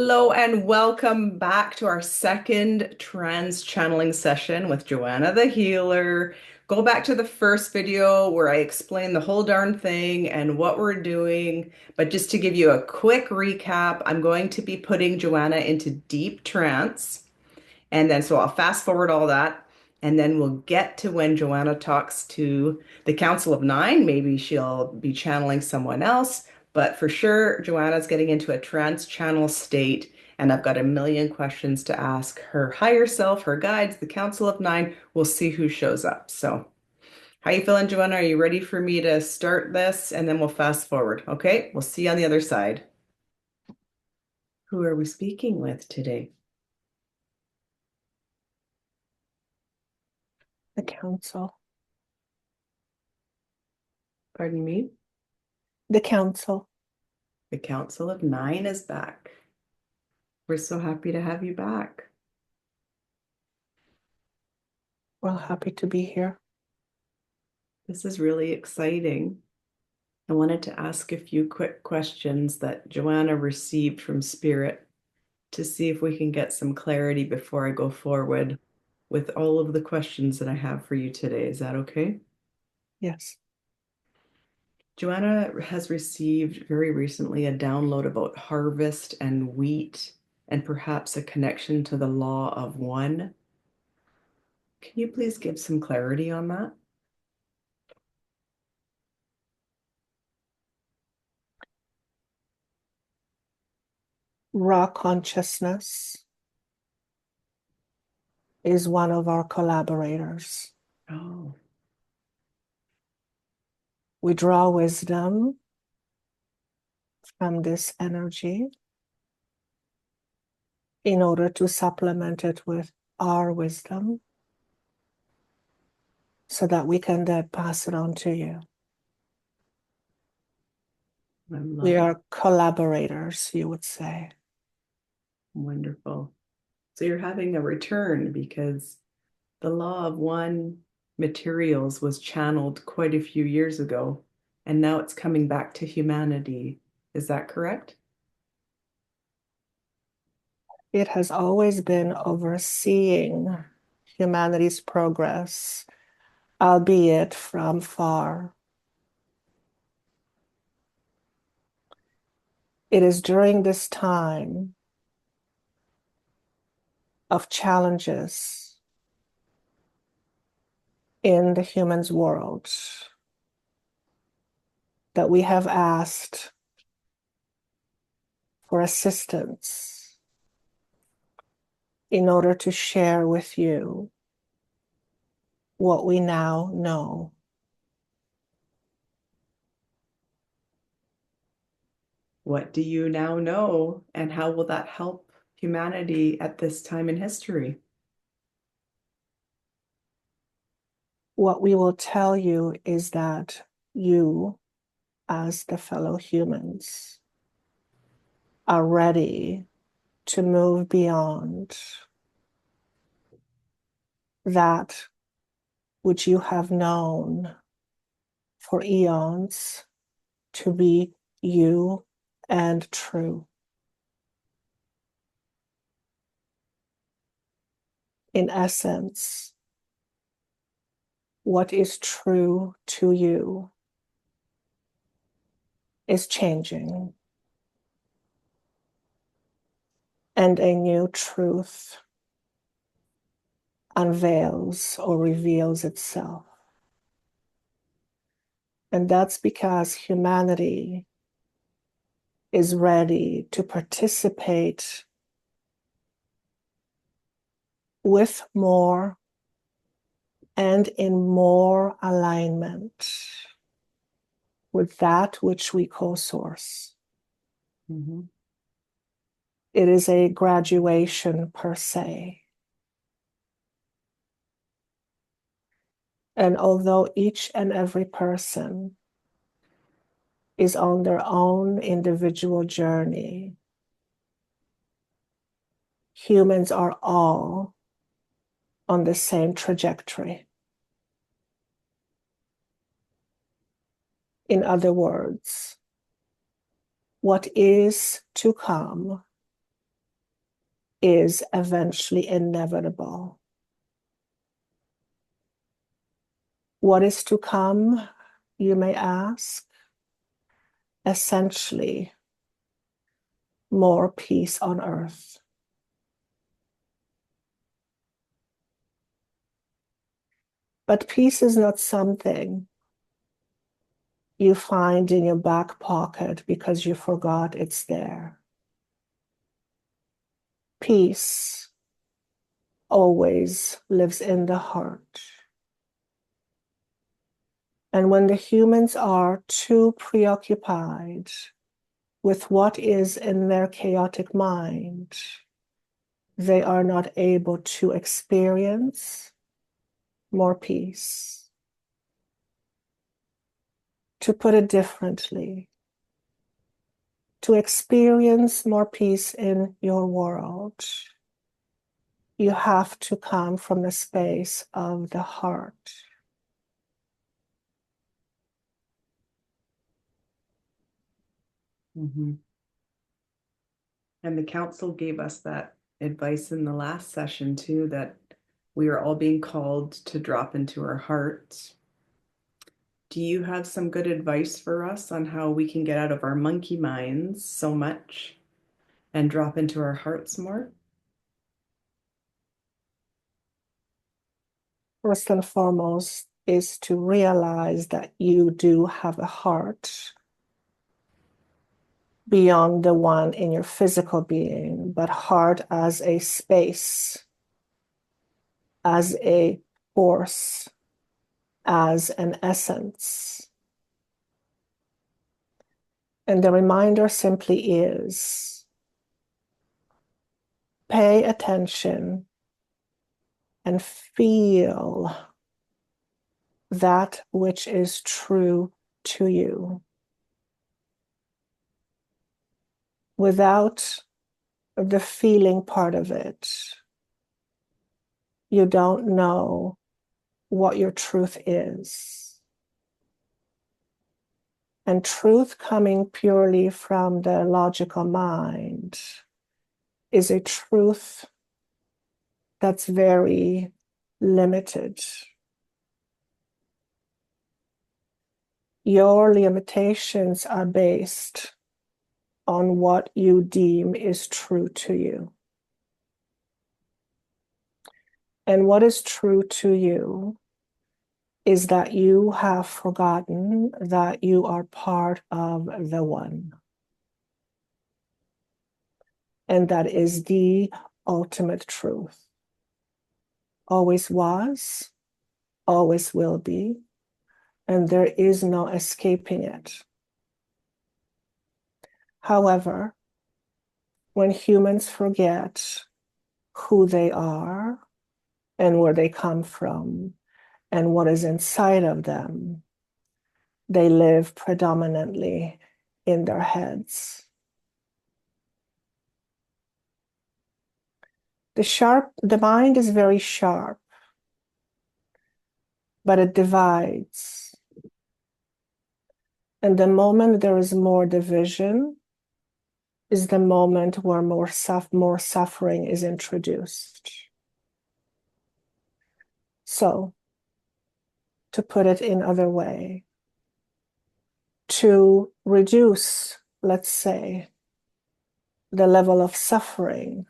Hello and welcome back to our second trans channeling session with Joanna the Healer. Go back to the first video where I explained the whole darn thing and what we're doing. But just to give you a quick recap, I'm going to be putting Joanna into deep trance. And then so I'll fast forward all that. And then we'll get to when Joanna talks to the Council of Nine. Maybe she'll be channeling someone else. But for sure, Joanna's getting into a trance channel state. And I've got a million questions to ask her higher self, her guides, the Council of Nine. We'll see who shows up. So how you feeling, Joanna? Are you ready for me to start this? And then we'll fast forward. Okay, we'll see you on the other side. Who are we speaking with today? The council. Pardon me? The council. The Council of Nine is back. We're so happy to have you back. Well, happy to be here. This is really exciting. I wanted to ask a few quick questions that Joanna received from Spirit to see if we can get some clarity before I go forward with all of the questions that I have for you today. Is that okay? Yes. Joanna has received very recently a download about harvest and wheat and perhaps a connection to the law of one. Can you please give some clarity on that? Raw consciousness is one of our collaborators. Oh, We draw wisdom from this energy in order to supplement it with our wisdom so that we can then pass it on to you. I love We it. are collaborators, you would say. Wonderful. So you're having a return because the law of one materials was channeled quite a few years ago, and now it's coming back to humanity. Is that correct? It has always been overseeing humanity's progress, albeit from far. It is during this time of challenges in the human's world that we have asked for assistance in order to share with you what we now know. What do you now know, and how will that help humanity at this time in history? What we will tell you is that you, as the fellow humans, are ready to move beyond that which you have known for eons to be you and true. In essence, what is true to you is changing, and a new truth unveils or reveals itself. And that's because humanity is ready to participate with more and in more alignment with that which we call source. Mm-hmm. It is a graduation per se. And although each and every person is on their own individual journey, humans are all on the same trajectory. In other words, what is to come is eventually inevitable. What is to come, you may ask? Essentially, more peace on earth. But peace is not something you find in your back pocket because you forgot it's there. Peace always lives in the heart. And when the humans are too preoccupied with what is in their chaotic mind, they are not able to experience more peace. To put it differently, to experience more peace in your world, you have to come from the space of the heart. Mm-hmm. And the council gave us that advice in the last session too, that we are all being called to drop into our hearts. Do you have some good advice for us on how we can get out of our monkey minds so much and drop into our hearts more? First and foremost is to realize that you do have a heart beyond the one in your physical being, but heart as a space, as a force, as an essence. And the reminder simply is pay attention and feel that which is true to you. Without the feeling part of it, you don't know what your truth is. And truth coming purely from the logical mind is a truth that's very limited. Your limitations are based on what you deem is true to you. And what is true to you is that you have forgotten that you are part of the one. And that is the ultimate truth. Always was, always will be, and there is no escaping it. However, when humans forget who they are and where they come from and what is inside of them, they live predominantly in their heads. The mind is very sharp, but it divides. And the moment there is more division is the moment where more suffering is introduced. So, to put it in other way, to reduce, let's say, the level of suffering,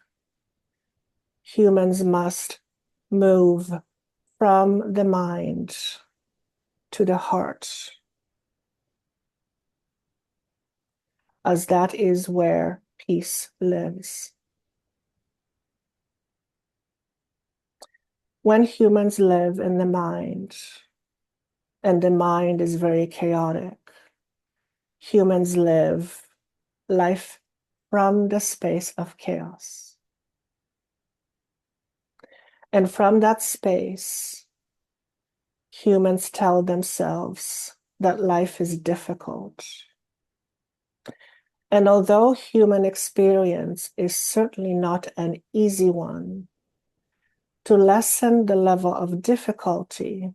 humans must move from the mind to the heart, as that is where peace lives. When humans live in the mind, and the mind is very chaotic, humans live life from the space of chaos. And from that space, humans tell themselves that life is difficult. And although human experience is certainly not an easy one, to lessen the level of difficulty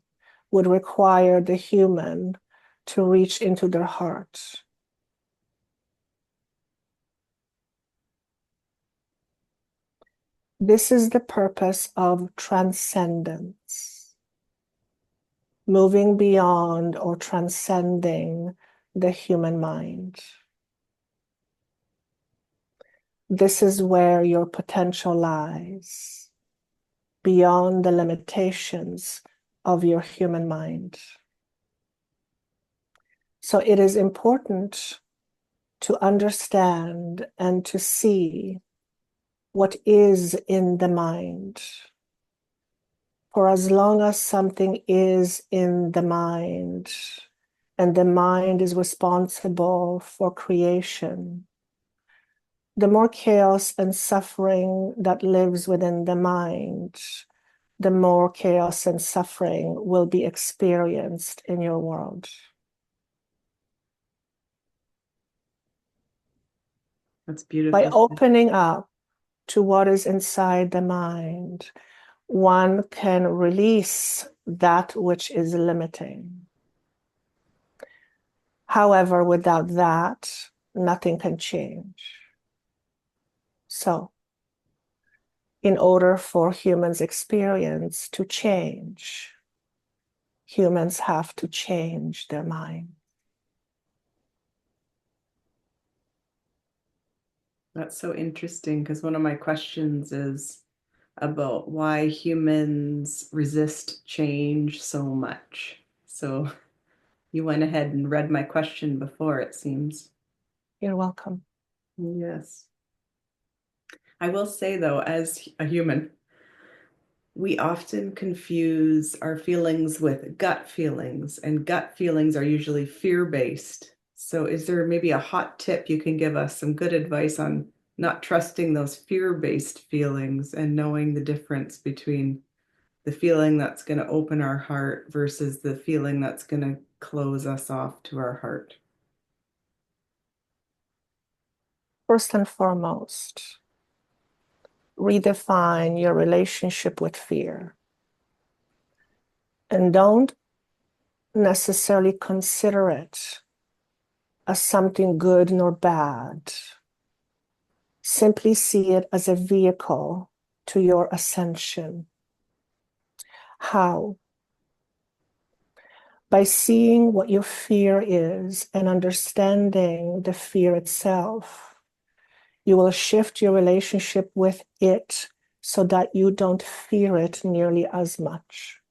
would require the human to reach into their heart. This is the purpose of transcendence, moving beyond or transcending the human mind. This is where your potential lies, beyond the limitations of your human mind. So it is important to understand and to see what is in the mind. For as long as something is in the mind, and the mind is responsible for creation, the more chaos and suffering that lives within the mind, the more chaos and suffering will be experienced in your world. That's By beautiful. opening up to what is inside the mind, one can release that which is limiting. However, without that, nothing can change. So, in order for humans' experience to change, humans have to change their mind. That's so interesting because one of my questions is about why humans resist change so much. So you went ahead and read my question before, it seems. You're welcome. Yes. I will say, though, as a human, we often confuse our feelings with gut feelings, and gut feelings are usually fear-based. So is there maybe a hot tip you can give us, some good advice on not trusting those fear-based feelings and knowing the difference between the feeling that's going to open our heart versus the feeling that's going to close us off to our heart? First and foremost, redefine your relationship with fear. And don't necessarily consider it as something good nor bad. Simply see it as a vehicle to your ascension. How? By seeing what your fear is and understanding the fear itself, you will shift your relationship with it so that you don't fear it nearly as much.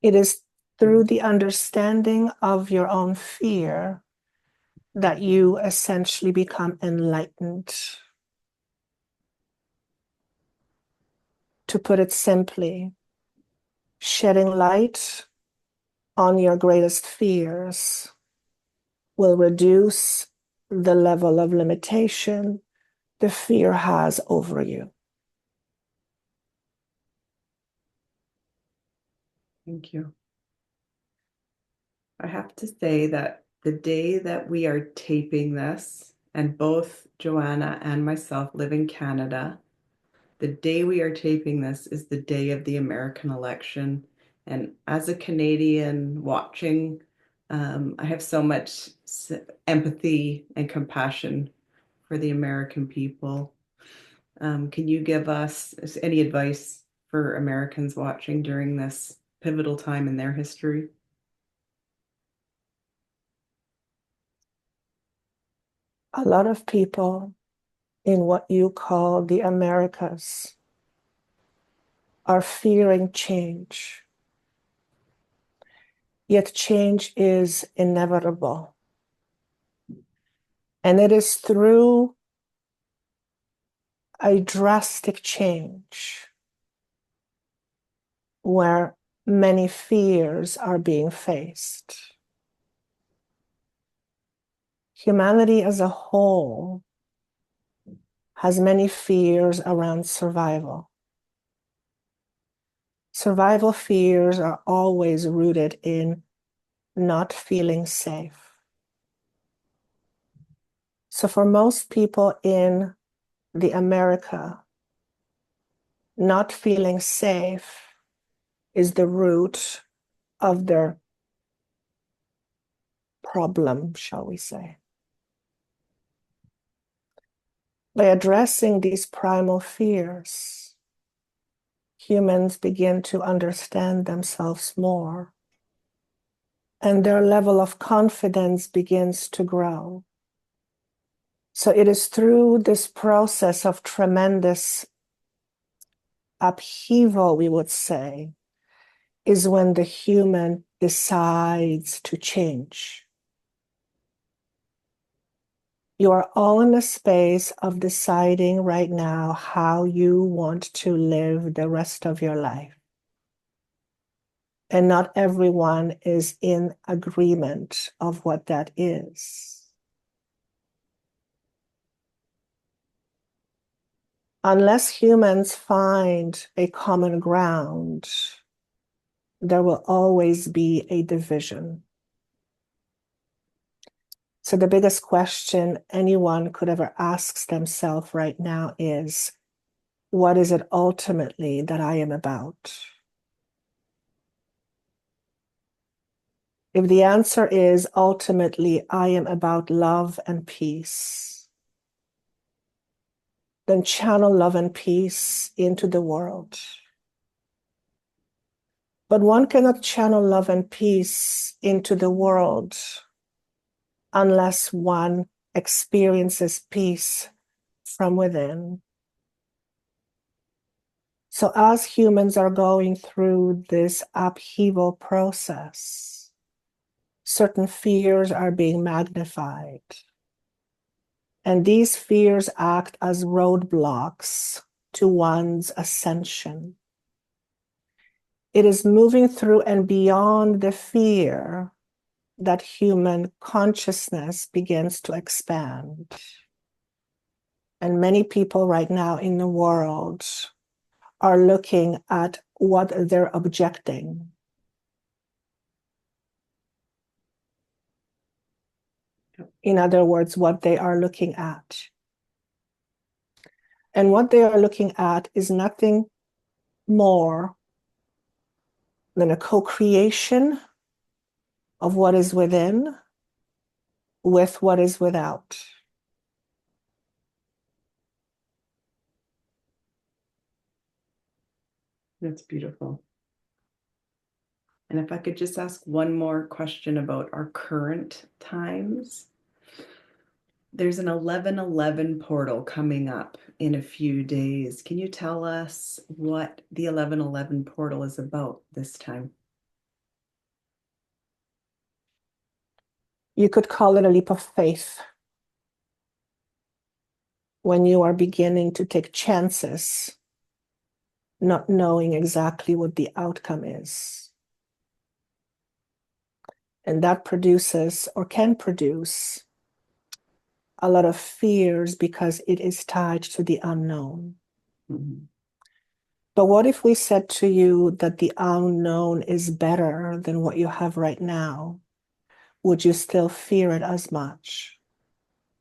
It is through the understanding of your own fear that you essentially become enlightened. To put it simply, shedding light on your greatest fears will reduce the level of limitation the fear has over you. Thank you. I have to say that the day that we are taping this, and both Joanna and myself live in Canada, the day we are taping this is the day of the American election. And as a Canadian watching, I have so much empathy and compassion for the American people. Can you give us any advice for Americans watching during this pivotal time in their history? A lot of people in what you call the Americas are fearing change. Yet change is inevitable. And it is through a drastic change where many fears are being faced. Humanity as a whole has many fears around survival. Survival fears are always rooted in not feeling safe. So for most people in the America, not feeling safe is the root of their problem, shall we say. By addressing these primal fears, humans begin to understand themselves more, and their level of confidence begins to grow. So it is through this process of tremendous upheaval, we would say, is when the human decides to change. You are all in a space of deciding right now how you want to live the rest of your life. And not everyone is in agreement of what that is. Unless humans find a common ground, there will always be a division. So the biggest question anyone could ever ask themselves right now is, what is it ultimately that I am about? If the answer is ultimately, I am about love and peace, then channel love and peace into the world. But one cannot channel love and peace into the world unless one experiences peace from within. So as humans are going through this upheaval process, certain fears are being magnified. And these fears act as roadblocks to one's ascension. It is moving through and beyond the fear that human consciousness begins to expand. And many people right now in the world are looking at what they're objecting. In other words, what they are looking at. And what they are looking at is nothing more than a co-creation of what is within with what is without. That's beautiful. And if I could just ask one more question about our current times. There's an 1111 portal coming up in a few days. Can you tell us what the 1111 portal is about this time? You could call it a leap of faith when you are beginning to take chances, not knowing exactly what the outcome is. And that produces or can produce a lot of fears because it is tied to the unknown. Mm-hmm. But what if we said to you that the unknown is better than what you have right now? Would you still fear it as much?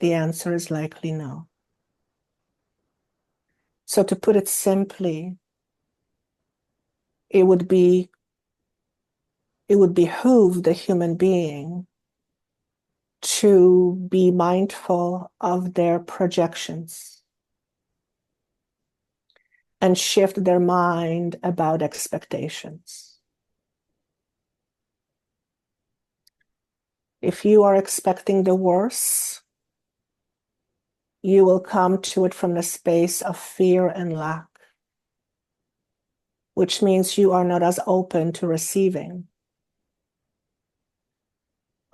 The answer is likely no. So to put it simply, it would behoove the human being to be mindful of their projections and shift their mind about expectations. If you are expecting the worst, you will come to it from the space of fear and lack, which means you are not as open to receiving.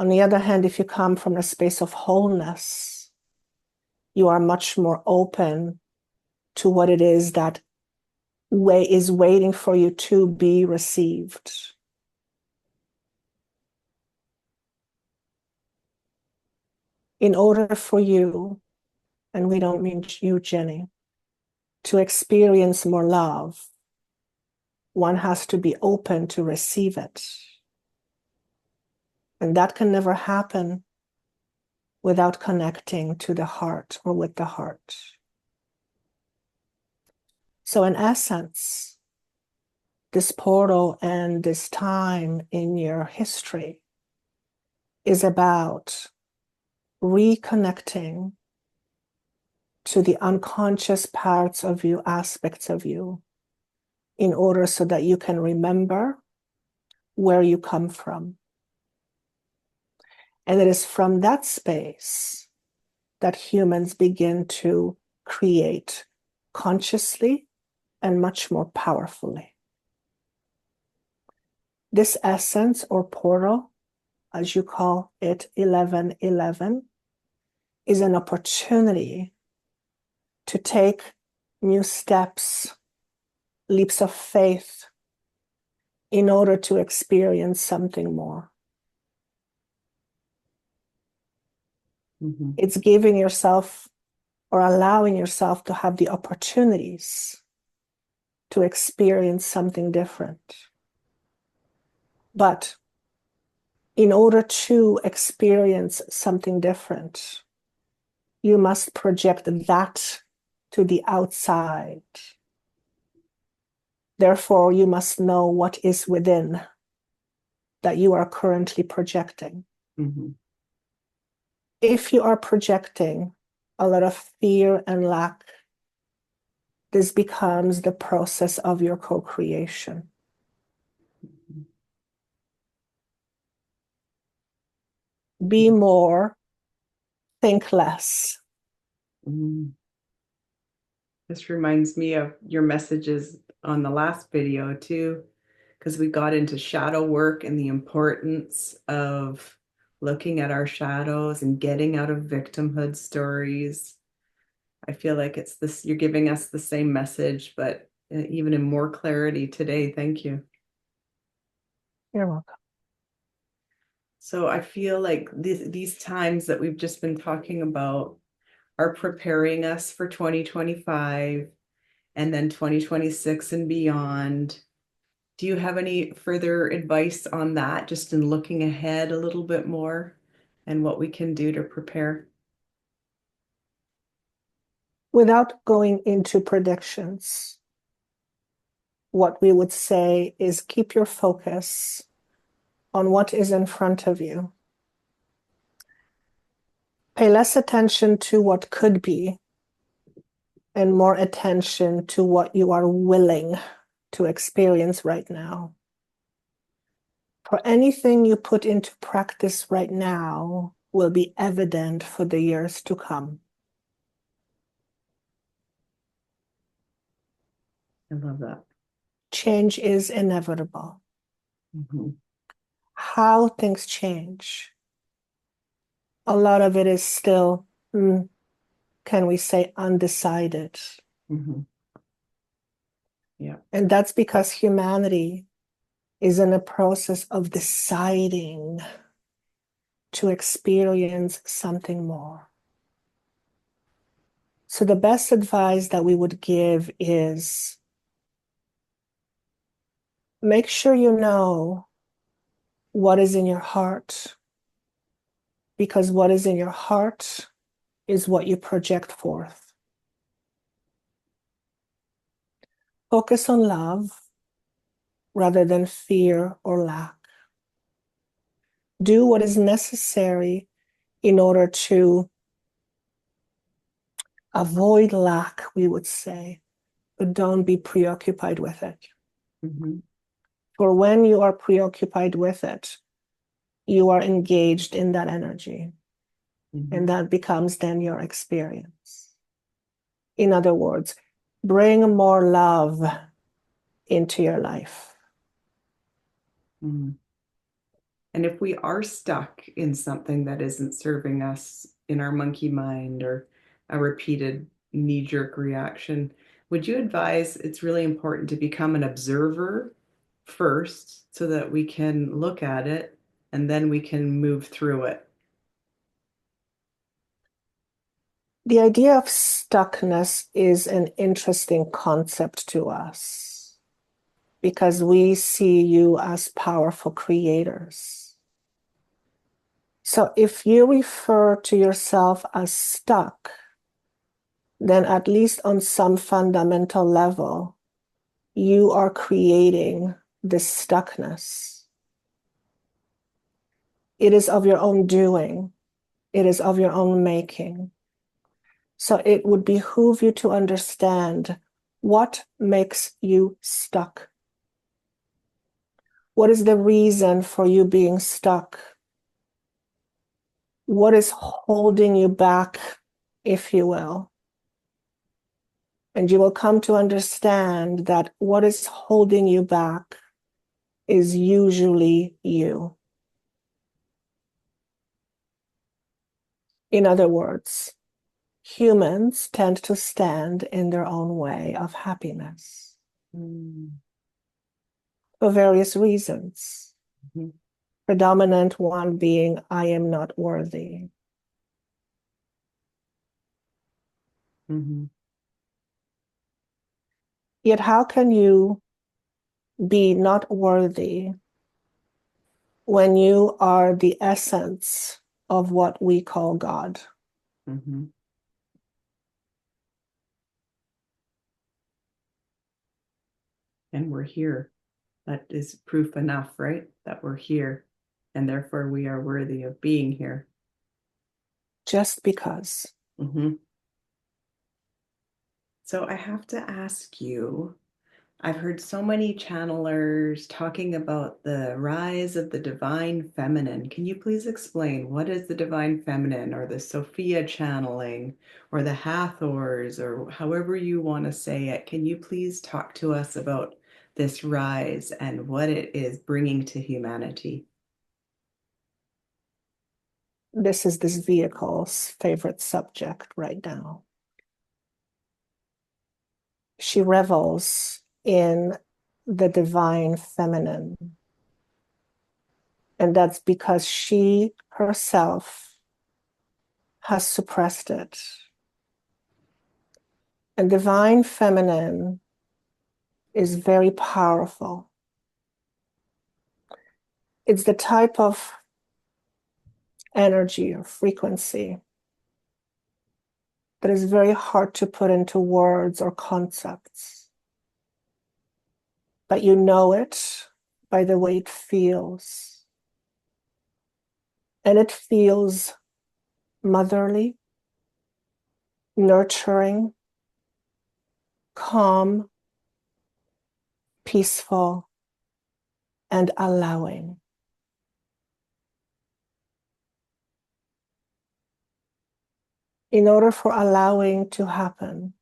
On the other hand, if you come from a space of wholeness, you are much more open to what it is that is waiting for you to be received. In order for you, and we don't mean you, Jenny, to experience more love, one has to be open to receive it. And that can never happen without connecting to the heart or with the heart. So in essence, this portal and this time in your history is about reconnecting to the unconscious parts of you, aspects of you, in order so that you can remember where you come from. And it is from that space that humans begin to create consciously and much more powerfully. This essence or portal, as you call it, 1111, is an opportunity to take new steps, leaps of faith, in order to experience something more. Mm-hmm. It's giving yourself or allowing yourself to have the opportunities to experience something different. But in order to experience something different, you must project that to the outside. Therefore, you must know what is within that you are currently projecting. Mm-hmm. If you are projecting a lot of fear and lack, this becomes the process of your co-creation. Be more, think less. Mm. This reminds me of your messages on the last video too, because we got into shadow work and the importance of looking at our shadows and getting out of victimhood stories. I feel like it's this, you're giving us the same message, but even in more clarity today. Thank you. You're welcome. So I feel like these times that we've just been talking about are preparing us for 2025 and then 2026 and beyond. Do you have any further advice on that, just in looking ahead a little bit more and what we can do to prepare? Without going into predictions, what we would say is keep your focus on what is in front of you. Pay less attention to what could be and more attention to what you are willing to experience right now. For anything you put into practice right now will be evident for the years to come. I love that. Change is inevitable. Mm-hmm. How things change, a lot of it is still, can we say, undecided. Mm-hmm. Yeah. And that's because humanity is in a process of deciding to experience something more. So the best advice that we would give is make sure you know what is in your heart, because what is in your heart is what you project forth. Focus on love rather than fear or lack. Do what is necessary in order to avoid lack, we would say, but don't be preoccupied with it. Mm-hmm. For when you are preoccupied with it, you are engaged in that energy, Mm-hmm. and that becomes then your experience. In other words, bring more love into your life. Mm-hmm. And if we are stuck in something that isn't serving us in our monkey mind or a repeated knee-jerk reaction, would you advise it's really important to become an observer first so that we can look at it and then we can move through it? The idea of stuckness is an interesting concept to us because we see you as powerful creators. So if you refer to yourself as stuck, then at least on some fundamental level, you are creating this stuckness. It is of your own doing. It is of your own making. So it would behoove you to understand what makes you stuck. What is the reason for you being stuck? What is holding you back, if you will? And you will come to understand that what is holding you back is usually you. In other words, humans tend to stand in their own way of happiness for various reasons. Mhm. Predominant one being, I am not worthy. Mhm. Yet, how can you be not worthy when you are the essence of what we call God? Mhm. And we're here. That is proof enough, right? That we're here, and therefore we are worthy of being here. Just because. Mhm. So I have to ask you, I've heard so many channelers talking about the rise of the divine feminine. Can you please explain what is the divine feminine, or the Sophia channeling, or the Hathors, or however you want to say it? Can you please talk to us about this rise and what it is bringing to humanity? This is this vehicle's favorite subject right now. She revels in the divine feminine. And that's because she herself has suppressed it. And divine feminine is very powerful. It's the type of energy or frequency that is very hard to put into words or concepts. But you know it by the way it feels. And it feels motherly, nurturing, calm, peaceful, and allowing. In order for allowing to happen,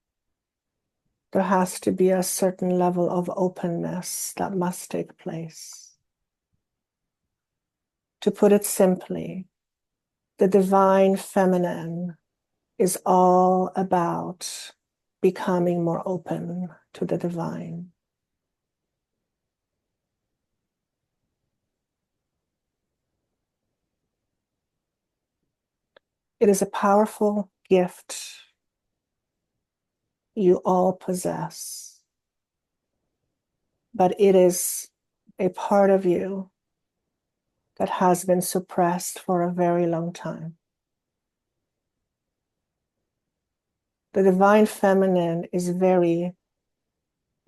there has to be a certain level of openness that must take place. To put it simply, the divine feminine is all about becoming more open to the divine. It is a powerful gift you all possess, but it is a part of you that has been suppressed for a very long time. The divine feminine is very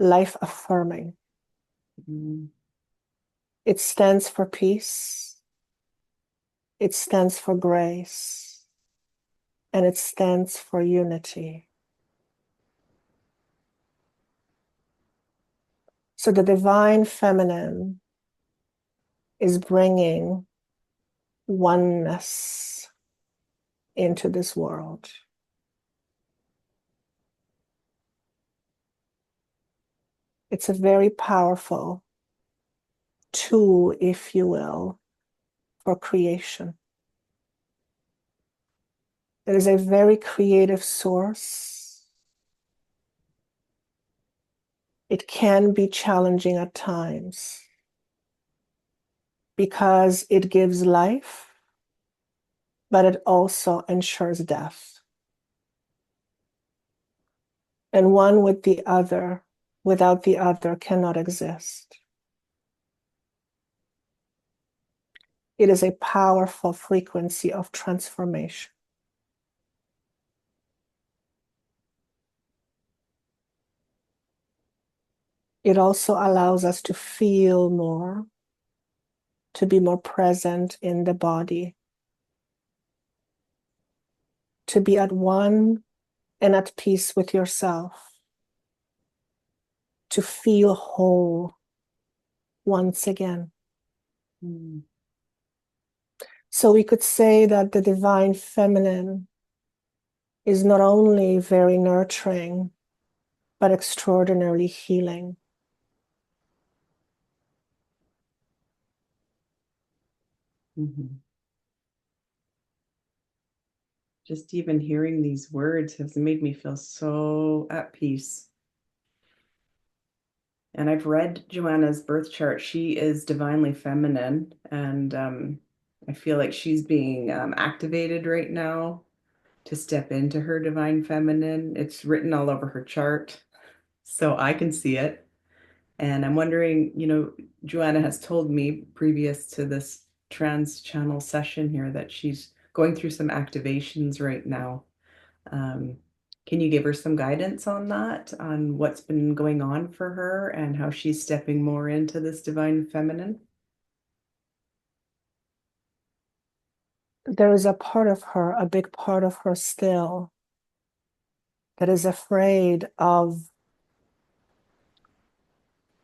life affirming. Mm. It stands for peace, it stands for grace, and it stands for unity. So the divine feminine is bringing oneness into this world. It's a very powerful tool, if you will, for creation. It is a very creative source. It can be challenging at times because it gives life, but it also ensures death. And one with the other, without the other, cannot exist. It is a powerful frequency of transformation. It also allows us to feel more, to be more present in the body, to be at one and at peace with yourself, to feel whole once again. Mm. So we could say that the divine feminine is not only very nurturing, but extraordinarily healing. Mhm. Just even hearing these words has made me feel so at peace. And I've read Joanna's birth chart. She is divinely feminine, and I feel like she's being activated right now to step into her divine feminine. It's written all over her chart, so I can see it. And I'm wondering, Joanna has told me previous to this trans channel session here that she's going through some activations right now. Um, can you give her some guidance on that, on what's been going on for her and how she's stepping more into this divine feminine? There is a part of her, a big part of her still, that is afraid of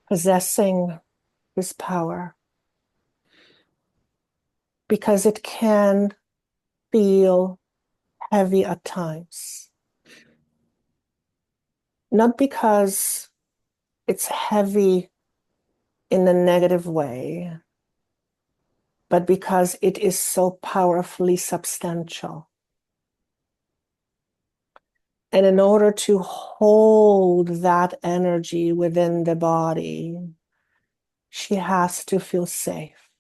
possessing this power because it can feel heavy at times. Not because it's heavy in a negative way, but because it is so powerfully substantial. And in order to hold that energy within the body, she has to feel safe.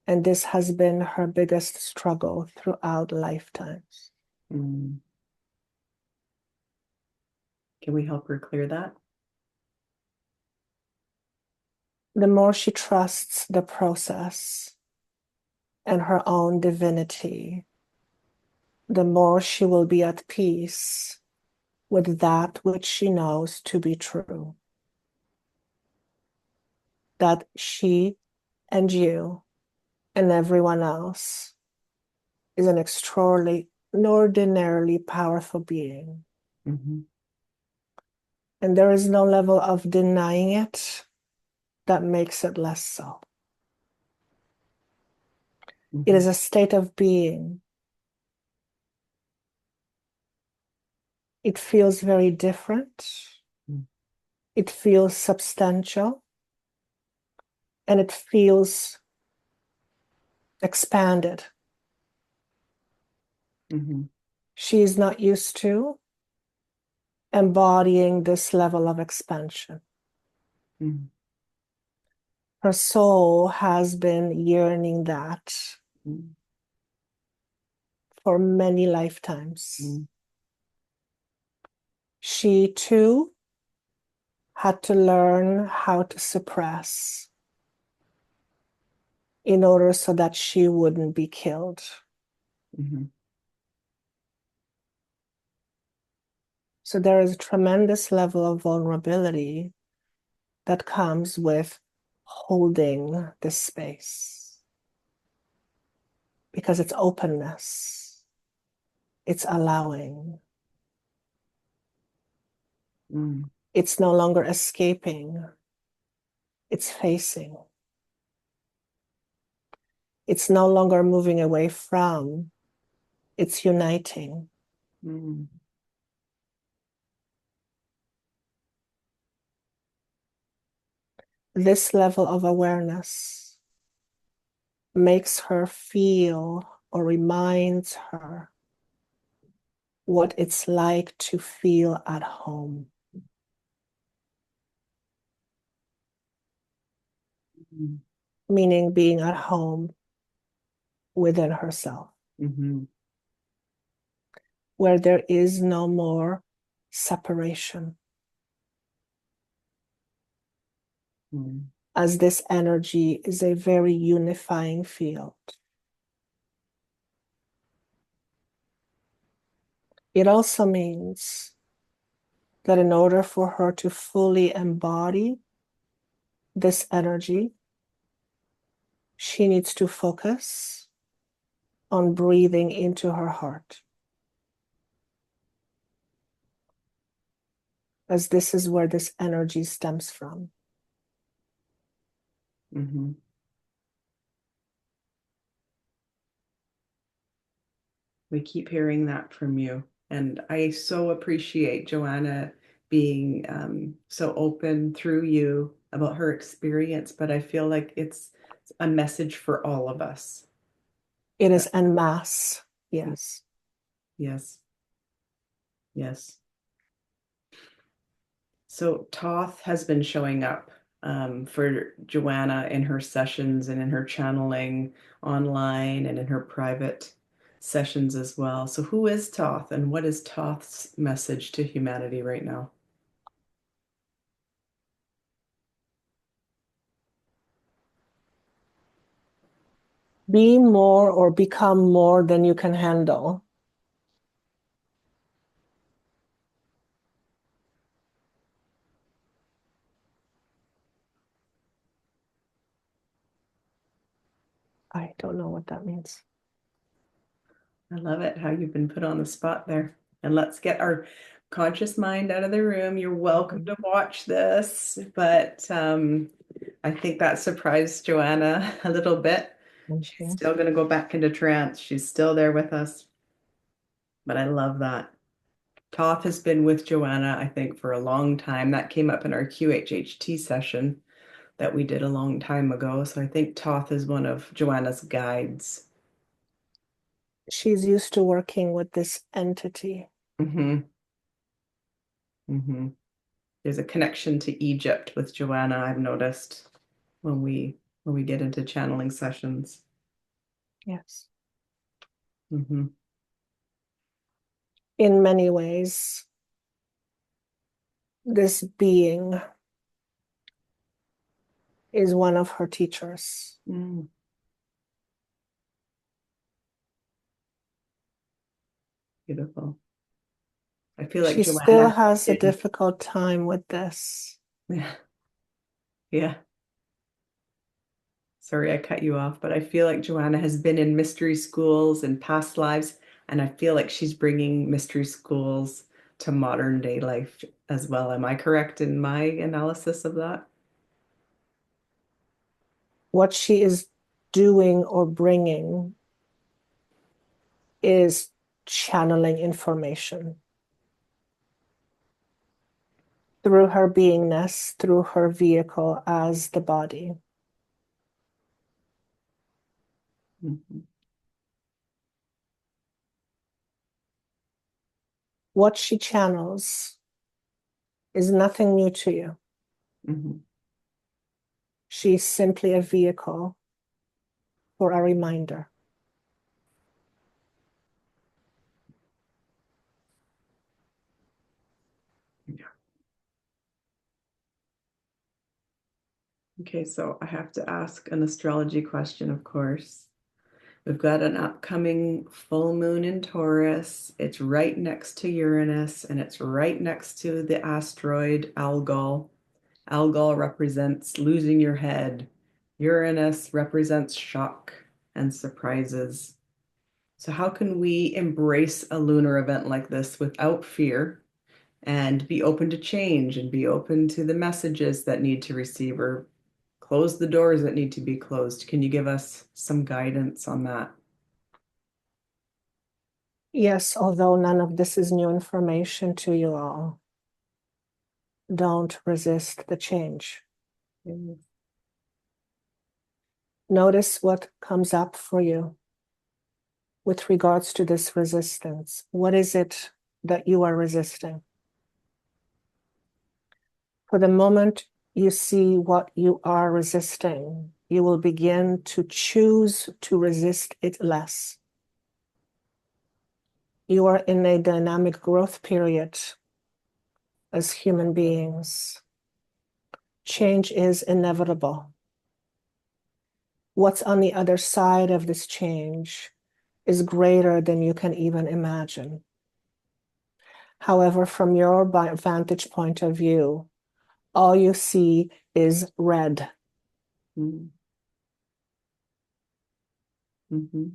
And this has been her biggest struggle throughout lifetimes. Mm. Can we help her clear that? The more she trusts the process and her own divinity, the more she will be at peace with that which she knows to be true. That she and you and everyone else is an extraordinarily powerful being. Hmm. And there is no level of denying it that makes it less so. It Hmm. is a state of being. It feels very different. It feels substantial. And it feels expanded. Hmm. She is not used to embodying this level of expansion. Hmm. Her soul has been yearning that for many lifetimes. Hmm. She too had to learn how to suppress in order so that she wouldn't be killed. Hmm. So there is a tremendous level of vulnerability that comes with holding this space because it's openness, it's allowing, Hmm. it's no longer escaping, it's facing. It's no longer moving away from, it's uniting. Hmm. This level of awareness makes her feel or reminds her what it's like to feel at home, Hmm. meaning being at home within herself, Hmm. where there is no more separation, Hmm. as this energy is a very unifying field. It also means that in order for her to fully embody this energy, she needs to focus on breathing into her heart. as this is where this energy stems from. Mm-hmm. We keep hearing that from you. And I so appreciate Joanna being so open through you about her experience, but I feel like it's a message for all of us. It is en masse, yes. Yes, yes. So Toth has been showing up for Joanna in her sessions and in her channeling online and in her private sessions as well. So who is Toth and what is Toth's message to humanity right now? Be more or become more than you can handle. I don't know what that means. I love it how you've been put on the spot there. And let's get our conscious mind out of the room. You're welcome to watch this, but I think that surprised Joanna a little bit. She's Mhm. still going to go back into trance. She's still there with us, but I love that. Toth has been with Joanna, I think, for a long time. That came up in our QHHT session that we did a long time ago. So I think Toth is one of Joanna's guides. She's used to working with this entity. Mm-hmm. Mm-hmm. There's a connection to Egypt with Joanna, I've noticed when we get into channeling sessions. Yes. Mm-hmm. In many ways, this being is one of her teachers. Mm, beautiful. I feel like She still Joanna has a in, difficult time with this. yeah, yeah. Sorry, I cut you off, but I feel like Joanna has been in mystery schools in past lives, and I feel like she's bringing mystery schools to modern day life as well. Am I correct in my analysis of that? What she is doing or bringing is channeling information through her beingness, through her vehicle as the body. Mm-hmm. What she channels is nothing new to you. Mm-hmm. She's simply a vehicle for a reminder. Yeah. Okay, so I have to ask an astrology question, of course. We've got an upcoming full moon in Taurus. It's right next to Uranus and it's right next to the asteroid Algol. Algol represents losing your head. Uranus represents shock and surprises. So, how can we embrace a lunar event like this without fear and be open to change and be open to the messages that need to receive or close the doors that need to be closed? Can you give us some guidance on that? Yes, although none of this is new information to you all, don't resist the change. Notice what comes up for you with regards to this resistance. What is it that you are resisting? For the moment you see what you are resisting, you will begin to choose to resist it less. You are in a dynamic growth period as human beings. Change is inevitable. What's on the other side of this change is greater than you can even imagine. However, from your vantage point of view, all you see is red. Mm-hmm. Mm-hmm.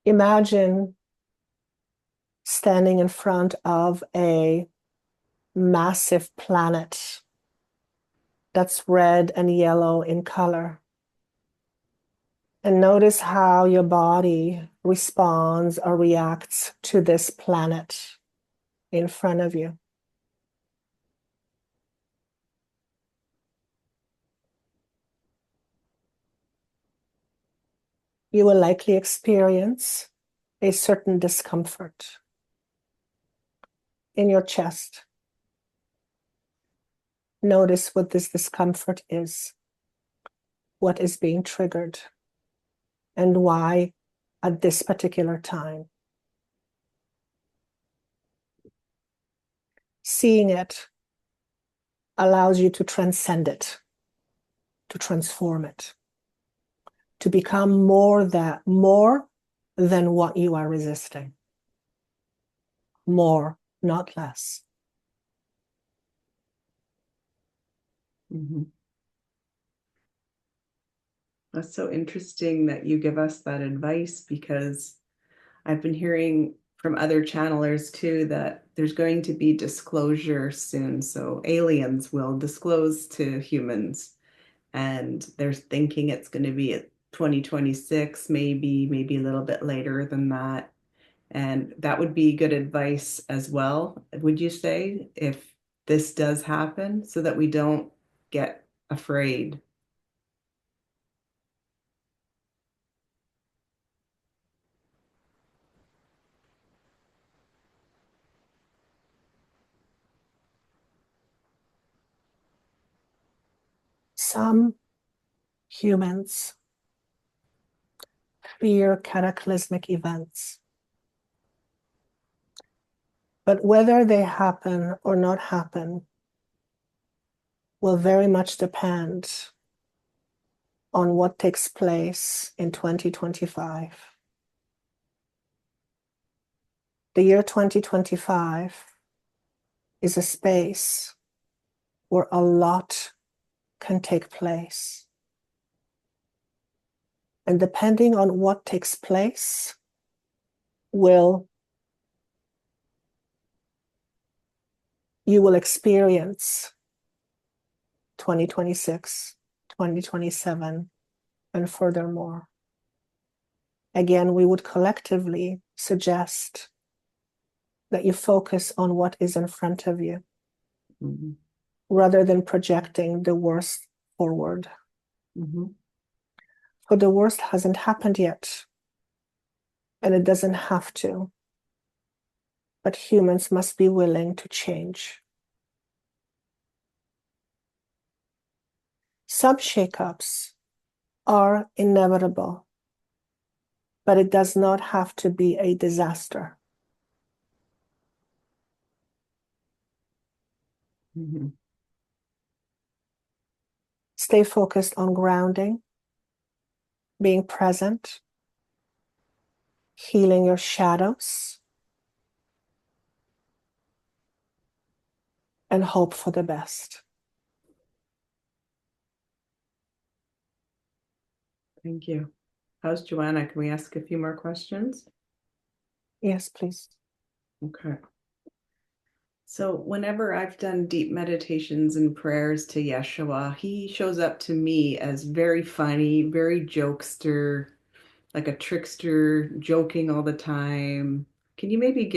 Imagine standing in front of a massive planet that's red and yellow in color. And notice how your body responds or reacts to this planet in front of you. You will likely experience a certain discomfort in your chest. Notice what this discomfort is, what is being triggered, and why at this particular time. Seeing it allows you to transcend it, to transform it, to become more than what you are resisting. More, not less. Mhm. That's so interesting that you give us that advice, because I've been hearing from other channelers too that there's going to be disclosure soon. So aliens will disclose to humans, and they're thinking it's going to be at 2026, maybe a little bit later than that. And that would be good advice as well, would you say, if this does happen, so that we don't get afraid? Some humans fear cataclysmic events, but whether they happen or not happen will very much depend on what takes place in 2025. The year 2025 is a space where a lot can take place. And depending on what takes place, you will experience 2026, 2027, and furthermore. Again, we would collectively suggest that you focus on what is in front of you, Mhm. rather than projecting the worst forward. Mhm. For the worst hasn't happened yet, and it doesn't have to. But humans must be willing to change. Some shakeups are inevitable, but it does not have to be a disaster. Mhm. Stay focused on grounding, being present, healing your shadows, and hope for the best. Thank you. How's Joanna? Can we ask a few more questions? Yes, please. Okay. So whenever I've done deep meditations and prayers to Yeshua, he shows up to me as very funny, very jokester, like a trickster, joking all the time. Can you maybe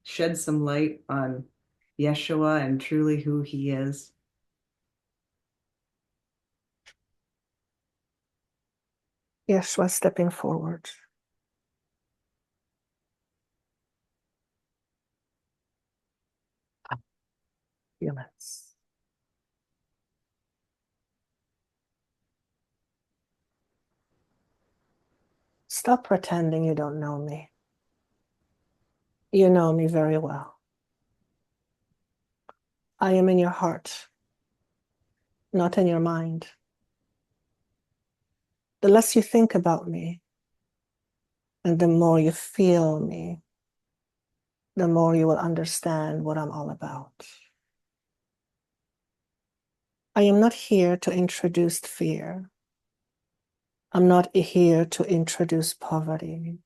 shed some light on Yeshua and truly who he is? Yeshua stepping forward. Humans. Stop pretending you don't know me. You know me very well. I am in your heart, not in your mind. The less you think about me, and the more you feel me, the more you will understand what I'm all about. I am not here to introduce fear. I'm not here to introduce poverty.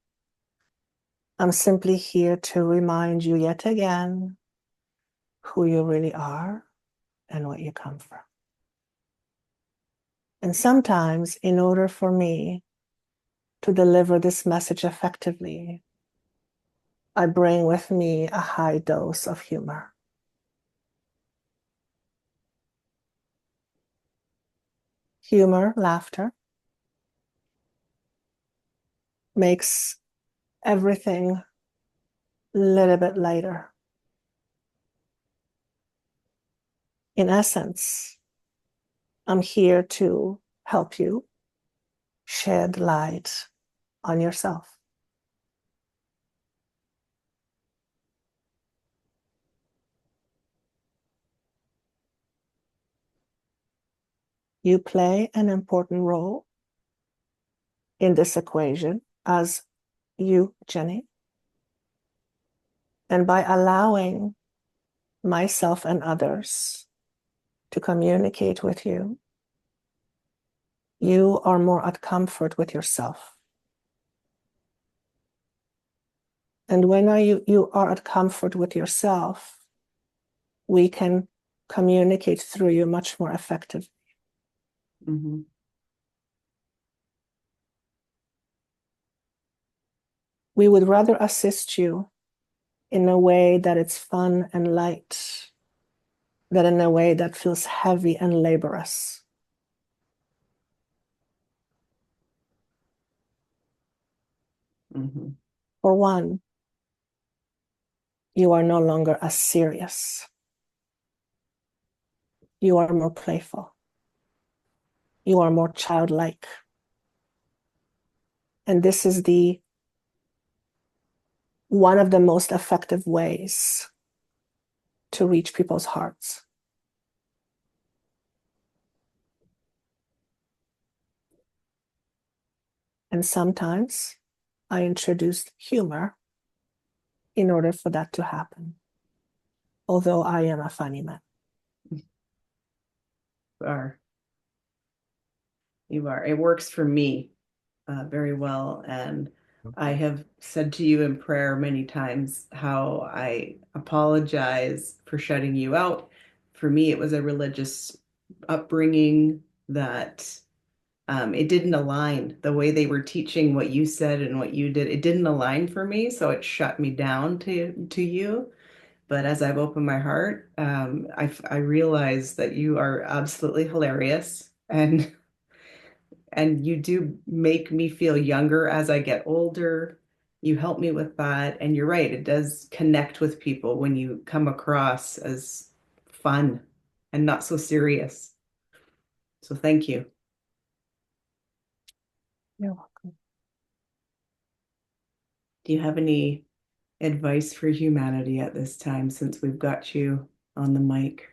I'm simply here to remind you yet again who you really are and what you come from. And sometimes, in order for me to deliver this message effectively, I bring with me a high dose of humor. Humor, laughter, makes everything a little bit lighter. In essence, I'm here to help you shed light on yourself. You play an important role in this equation as you, Jenny. And by allowing myself and others to communicate with you, you are more at comfort with yourself. And when you are at comfort with yourself, we can communicate through you much more effectively. Mm-hmm. We would rather assist you in a way that it's fun and light than in a way that feels heavy and laborious. Mm-hmm. For one, you are no longer as serious. You are more playful. You are more childlike. And this is one of the most effective ways to reach people's hearts. And sometimes I introduced humor in order for that to happen, although I am a funny man. You are. You are. It works for me very well. And I have said to you in prayer many times how I apologize for shutting you out. For me, it was a religious upbringing that it didn't align. The way they were teaching what you said and what you did, it didn't align for me. So it shut me down to you. But as I've opened my heart, I realize that you are absolutely hilarious, and you do make me feel younger as I get older. You help me with that, and you're right, it does connect with people when you come across as fun and not so serious. So thank you. You're welcome. Do you have any advice for humanity at this time since we've got you on the mic?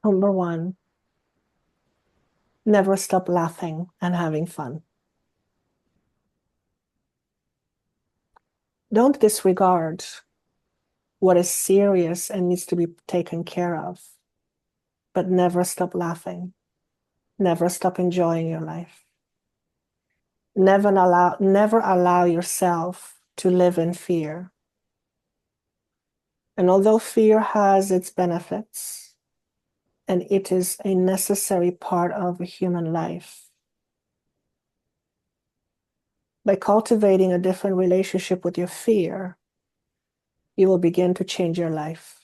Number one, never stop laughing and having fun. Don't disregard what is serious and needs to be taken care of, but never stop laughing. Never stop enjoying your life. Never allow yourself to live in fear. And although fear has its benefits, and it is a necessary part of a human life, by cultivating a different relationship with your fear, you will begin to change your life.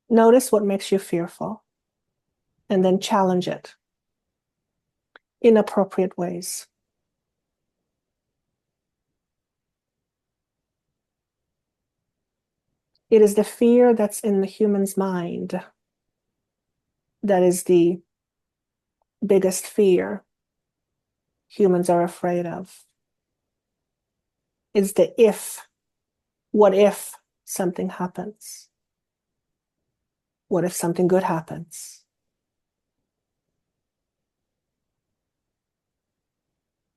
Notice what makes you fearful, and then challenge it in appropriate ways. It is the fear that's in the human's mind that is the biggest fear humans are afraid of. It's the if. What if something happens? What if something good happens?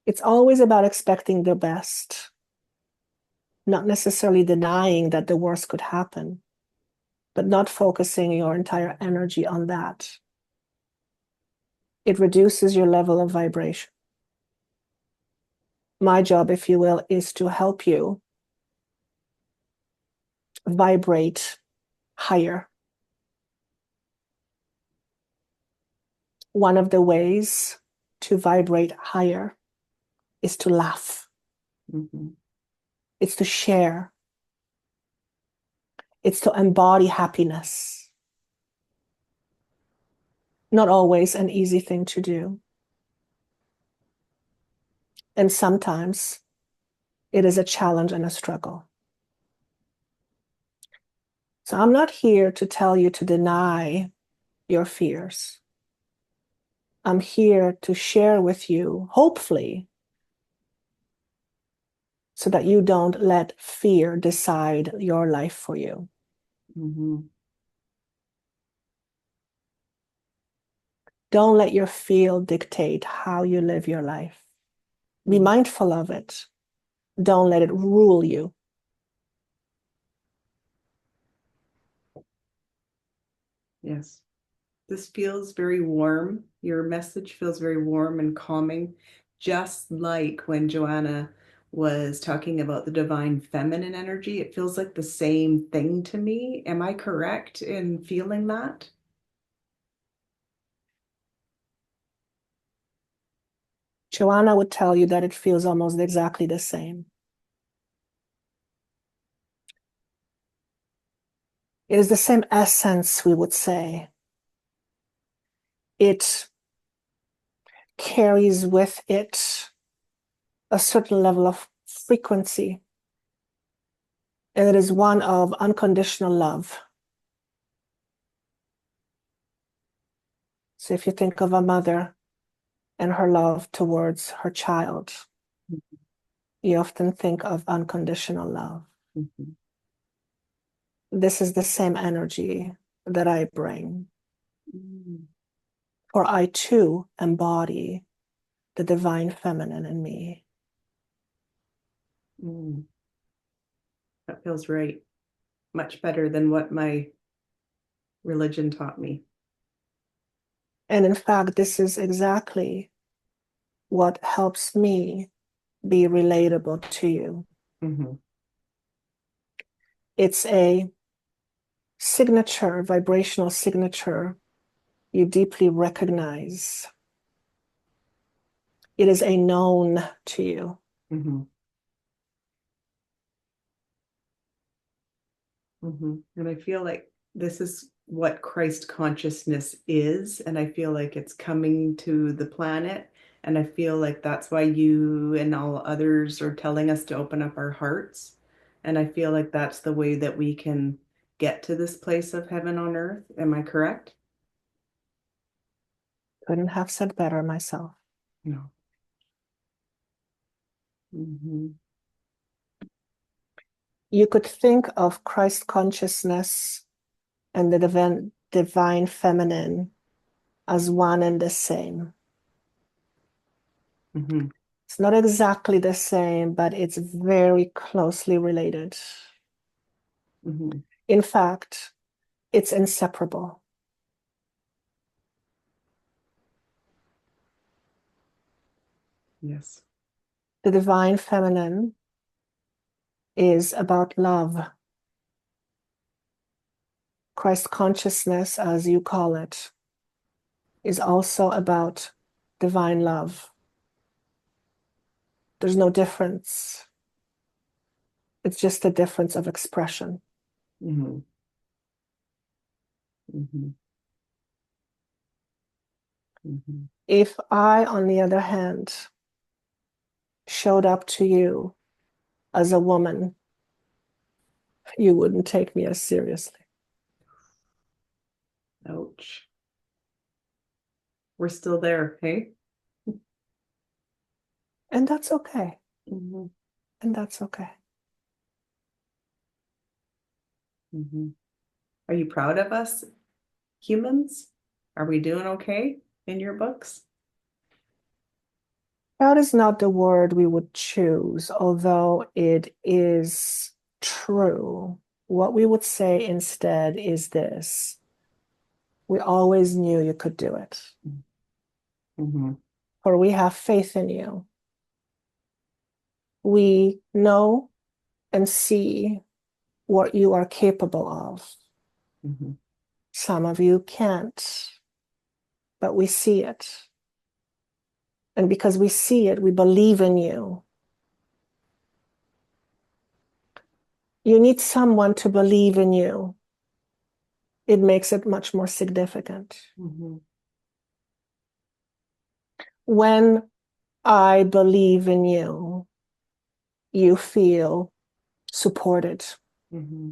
It's always about expecting the best not necessarily denying that the worst could happen, but not focusing your entire energy on that. It reduces your level of vibration. My job, if you will, is to help you vibrate higher. One of the ways to vibrate higher is to laugh. Mm-hmm. It's to share. It's to embody happiness. Not always an easy thing to do. And sometimes it is a challenge and a struggle. So I'm not here to tell you to deny your fears. I'm here to share with you, hopefully, so that you don't let fear decide your life for you. Mm-hmm. Don't let your feel dictate how you live your life. Be mindful of it. Don't let it rule you. Yes. This feels very warm. Your message feels very warm and calming, just like when Joanna was talking about the divine feminine energy. It feels like the same thing to me. Am I correct in feeling that? Joanna would tell you that it feels almost exactly the same. It is the same essence, we would say. It carries with it a certain level of frequency, and it is one of unconditional love. So if you think of a mother and her love towards her child, you often think of unconditional love. Mm-hmm. This is the same energy that I bring, Mm-hmm. for I too embody the divine feminine in me. Mm. That feels right. Much better than what my religion taught me. And in fact, this is exactly what helps me be relatable to you. Mm-hmm. It's a signature, vibrational signature you deeply recognize. It is a known to you. Mm-hmm. Mm-hmm. And I feel like this is what Christ consciousness is. And I feel like it's coming to the planet. And I feel like that's why you and all others are telling us to open up our hearts. And I feel like that's the way that we can get to this place of heaven on earth. Am I correct? Couldn't have said better myself. No. Mm-hmm. You could think of Christ consciousness and the divine feminine as one and the same. Mm-hmm. It's not exactly the same, but it's very closely related. Mm-hmm. In fact, it's inseparable. Yes. The divine feminine is about love. Christ consciousness, as you call it, is also about divine love. There's no difference. It's just a difference of expression. Mm-hmm. Mm-hmm. Mm-hmm. If I, on the other hand, showed up to you as a woman, you wouldn't take me as seriously. Ouch. We're still there, hey? And that's okay. Mm-hmm. And that's okay. Mm-hmm. Are you proud of us humans? Are we doing okay in your books? Proud is not the word we would choose, although it is true. What we would say instead is this: we always knew you could do it, Mm-hmm. for we have faith in you. We know and see what you are capable of. Mm-hmm. Some of you can't, but we see it. And because we see it, we believe in you. You need someone to believe in you. It makes it much more significant. Mm-hmm. When I believe in you, you feel supported. Mm-hmm.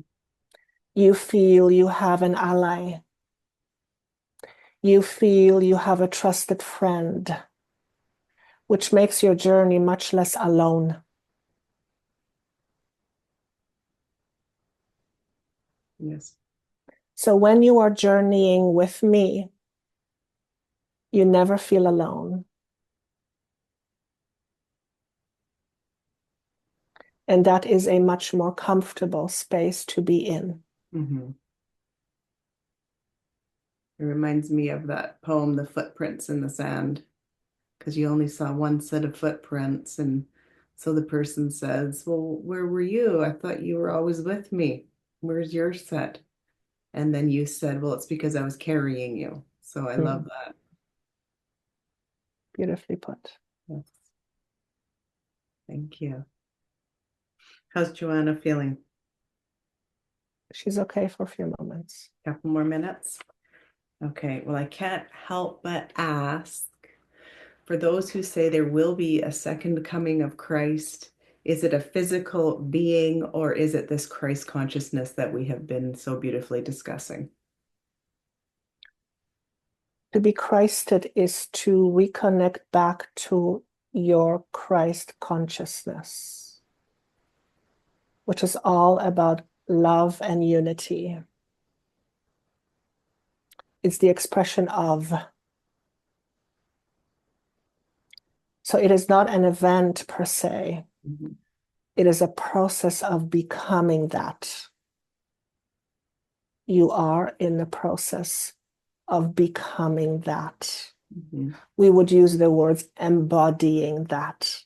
You feel you have an ally. You feel you have a trusted friend, which makes your journey much less alone. Yes. So when you are journeying with me, you never feel alone. And that is a much more comfortable space to be in. Mm-hmm. It reminds me of that poem, The Footprints in the Sand, because you only saw one set of footprints. And so the person says, well, where were you? I thought you were always with me. Where's your set? And then you said, well, it's because I was carrying you. So I love Mm, that. beautifully put. Yes. Thank you. How's Joanna feeling? She's okay for a few moments. Couple more minutes? Okay. Well, I can't help but ask, for those who say there will be a second coming of Christ, is it a physical being or is it this Christ consciousness that we have been so beautifully discussing? To be Christed is to reconnect back to your Christ consciousness, which is all about love and unity. It's the expression of. So it is not an event per se. Mhm. It is a process of becoming that. You are in the process of becoming that. Mhm. We would use the words embodying that.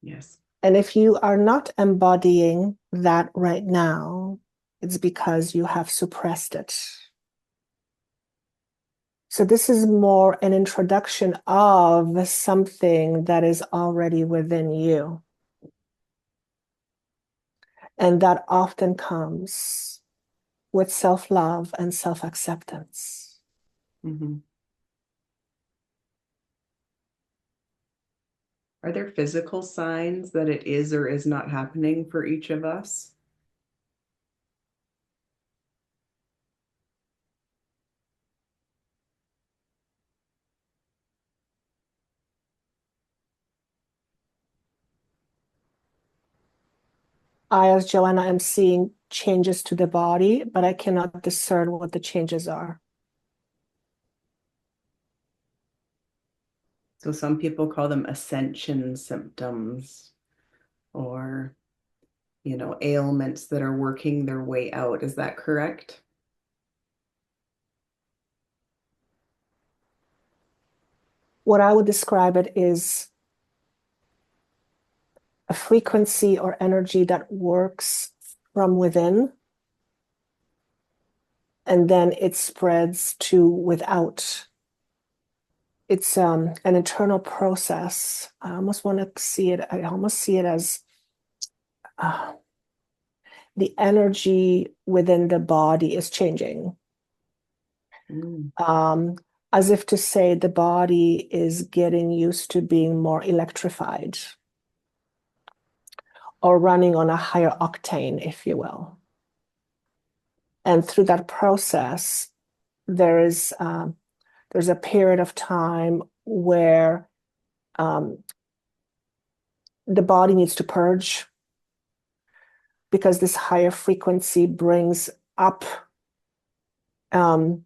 Yes. And if you are not embodying that right now, it's because you have suppressed it. So this is more an introduction of something that is already within you. And that often comes with self-love and self-acceptance. Mhm. Are there physical signs that it is or is not happening for each of us? I, as Joanna, am seeing changes to the body, but I cannot discern what the changes are. So some people call them ascension symptoms or, ailments that are working their way out. Is that correct? What I would describe it is a frequency or energy that works from within, and then it spreads to without. It's an internal process. I almost want to see it, I almost see it as uh, the energy within the body is changing. Mm. Um, as if to say the body is getting used to being more electrified or running on a higher octane, if you will. And through that process, there's a period of time where um, the body needs to purge because this higher frequency brings up um,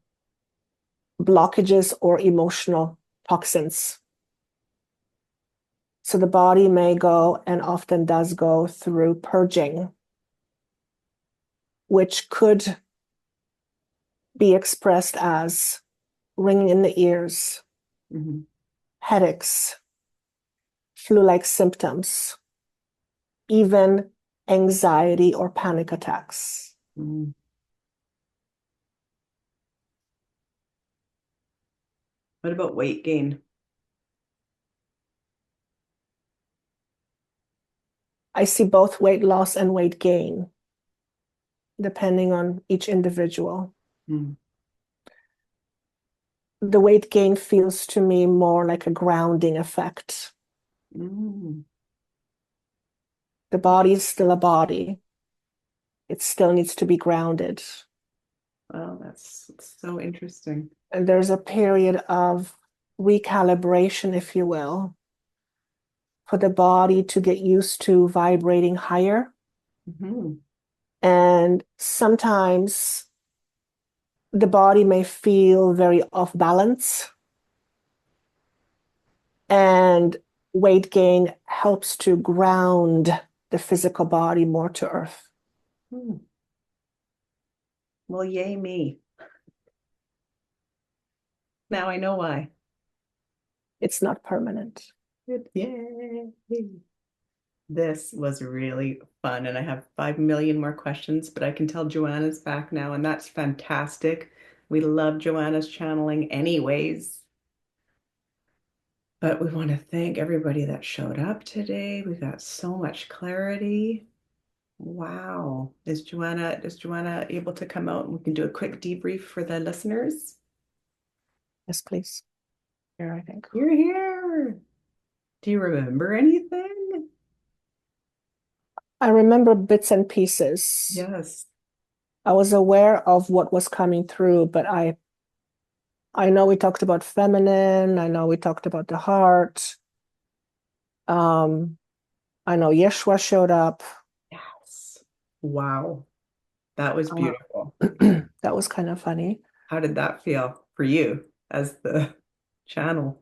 blockages or emotional toxins. So the body may go and often does go through purging, which could be expressed as ringing in the ears, Hmm. headaches, flu-like symptoms, even anxiety or panic attacks. Mm. What about weight gain? I see both weight loss and weight gain, depending on each individual. Mm. The weight gain feels to me more like a grounding effect. Mm. The body is still a body. It still needs to be grounded. Well, that's so interesting. And there's a period of recalibration, if you will, for the body to get used to vibrating higher. Hmm. And sometimes the body may feel very off balance, and weight gain helps to ground the physical body more to earth. Hmm. Well, yay me. Now I know why. It's not permanent. Yay. This was really fun, and I have 5 million more questions, but I can tell Joanna's back now, and that's fantastic. We love Joanna's channeling anyways. But we want to thank everybody that showed up today. We got so much clarity. Wow. Is Joanna able to come out and we can do a quick debrief for the listeners? Yes, please. Here, I think. You're here. Do you remember anything? I remember bits and pieces. Yes. I was aware of what was coming through, but I know we talked about feminine. I know we talked about the heart. Um, I know Yeshua showed up. Yes. Wow. That was Uh, beautiful. that was kind of funny. How did that feel for you as the channel?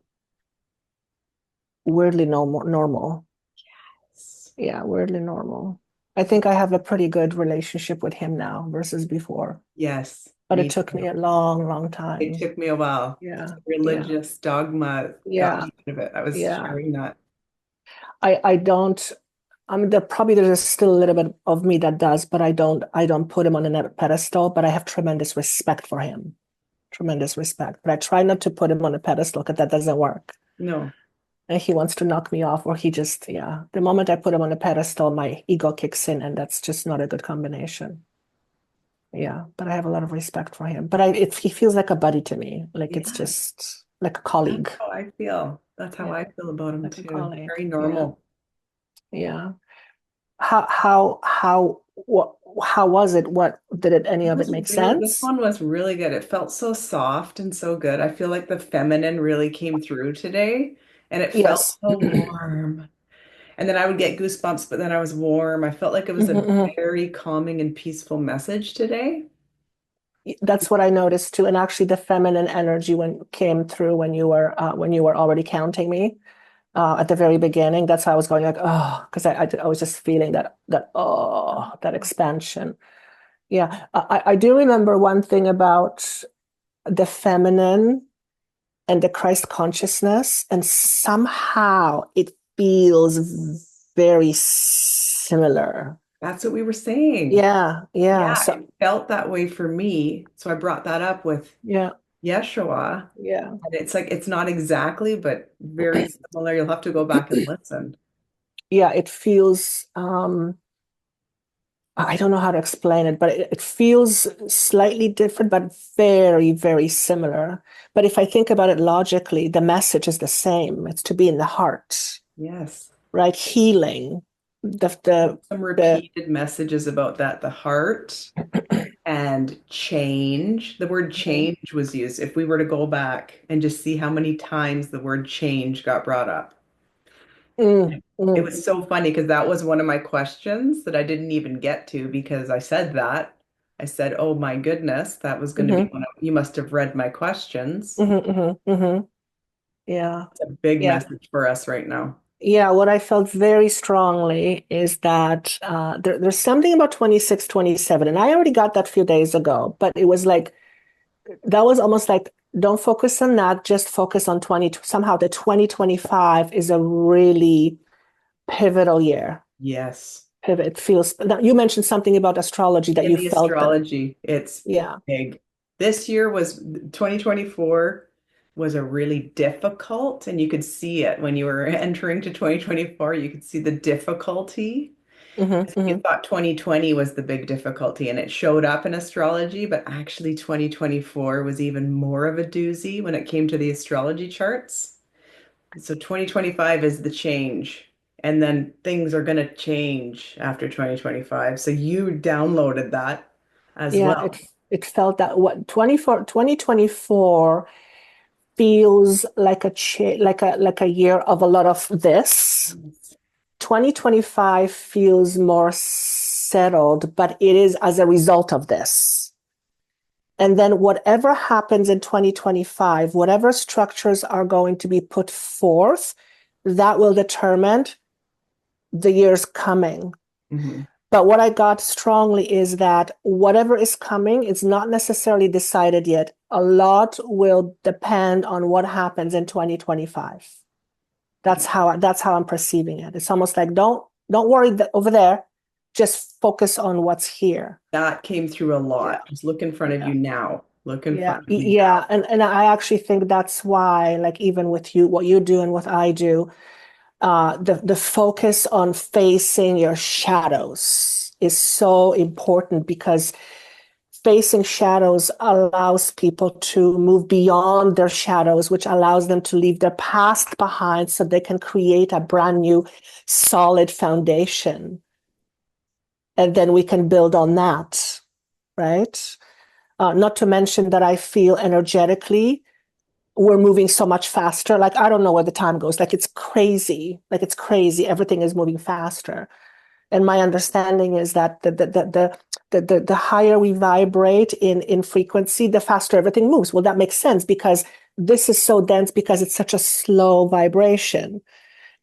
Weirdly normal. Yes. Yeah, weirdly normal. I think I have a pretty good relationship with him now versus before, Yes, but it me took me too. a long, long It time. took me a while. Yeah, yeah, Religious dogma got yeah, me out of it. I was yeah. sharing that. I don't. I mean, there's still a little bit of me that does, but I don't put him on a pedestal. But I have tremendous respect for him, tremendous respect. But I try not to put him on a pedestal because that doesn't work. No. And he wants to knock me off, or he just, yeah. The moment I put him on a pedestal, my ego kicks in, and that's just not a good combination. Yeah, but I have a lot of respect for him. But he feels like a buddy to me. Like it's Yeah, just like a that's colleague. how I feel. That's how Yeah, I feel about him like a too. colleague. Very Yeah, normal. yeah. How was it? What did it? Any It of it was make really, this sense? one was really good. It felt so soft and so good. I feel like the feminine really came through today and it felt Yes. so warm. And then I would get goosebumps, but then I was warm. I felt like it was Mhm, a mhm. very calming and peaceful message today. That's what I noticed too. And actually, the feminine energy when came through when you were already counting me at the very beginning. That's how I was going like, oh, because I was just feeling that expansion. Yeah, I do remember one thing about the feminine and the Christ consciousness, and somehow it feels very similar. That's what we were saying. Yeah, yeah. Yeah, So it felt that way for me. So I brought that up with yeah, Yeshua. yeah. And it's like, it's not exactly, but very similar. You'll have to go back and listen. Yeah, it feels I don't know how to explain it, but it feels slightly different, but very, very similar. But if I think about it logically, the message is the same. It's to be in the heart, Yes. right? Healing. The Some the repeated messages about that, the heart and change. The word Mhm. change was used. If we were to go back and just see how many times the word change got brought up. Mm, It mm, was so funny because that was one of my questions that I didn't even get to because I said that. I said, "Oh my goodness, that was going to be mhm, one of, you must have read my questions." mhm, mhm, mhm. Yeah, It's a big yeah, message for us right now. Yeah, what I felt very strongly is that there's something about 26, 27, and I already got that a few days ago, but it was like, that was almost like, don't focus on that, just focus on 20. Somehow the 2025 is a really pivotal year. Yes. Pivot, it feels, now, you mentioned something about astrology that In you the felt that, astrology, it's yeah. big. This year was 2024 was a really difficult, and you could see it when you were entering to 2024, you could see the difficulty. Hmm. You Hmm. thought 2020 was the big difficulty and it showed up in astrology, but actually 2024 was even more of a doozy when it came to the astrology charts. So 2025 is the change. And then things are going to change after 2025. So you downloaded that as Yeah, well. it felt that what 2024 feels like like a year of a lot of this. 2025 feels more settled, but it is as a result of this. And then whatever happens in 2025, whatever structures are going to be put forth, that will determine the years coming. Mhm. But what I got strongly is that whatever is coming is not necessarily decided yet. A lot will depend on what happens in 2025. That's how I'm perceiving it. It's almost like don't worry over there, just focus on what's here. That came through a Yeah, lot. Just look in front of yeah, you now. Look in yeah, front of you yeah. now. And I actually think that's why, like even with you, what you do and what I do, the focus on facing your shadows is so important because facing shadows allows people to move beyond their shadows, which allows them to leave their past behind so they can create a brand new solid foundation. And then we can build on that, right? Not to mention that I feel energetically we're moving so much faster. Like, I don't know where the time goes. Like, it's crazy. Like, it's crazy. Everything is moving faster. And my understanding is that the higher we vibrate in frequency, the faster everything moves. Well, that makes sense because this is so dense because it's such a slow vibration.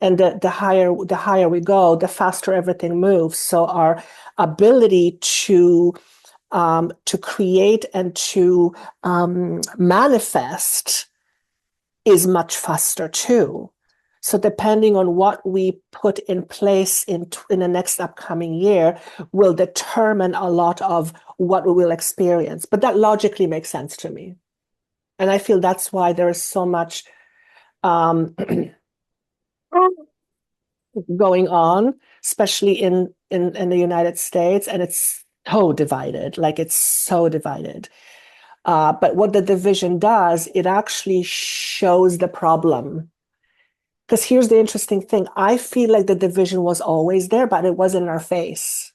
And the higher we go, the faster everything moves. So our ability to create and to manifest is much faster too. So depending on what we put in place in the next upcoming year will determine a lot of what we will experience. But that logically makes sense to me. And I feel that's why there is so much um, going on, especially in the United States, and it's so divided, like it's so divided. But what the division does, it actually shows the problem. Because here's the interesting thing. I feel like the division was always there, but it wasn't in our face.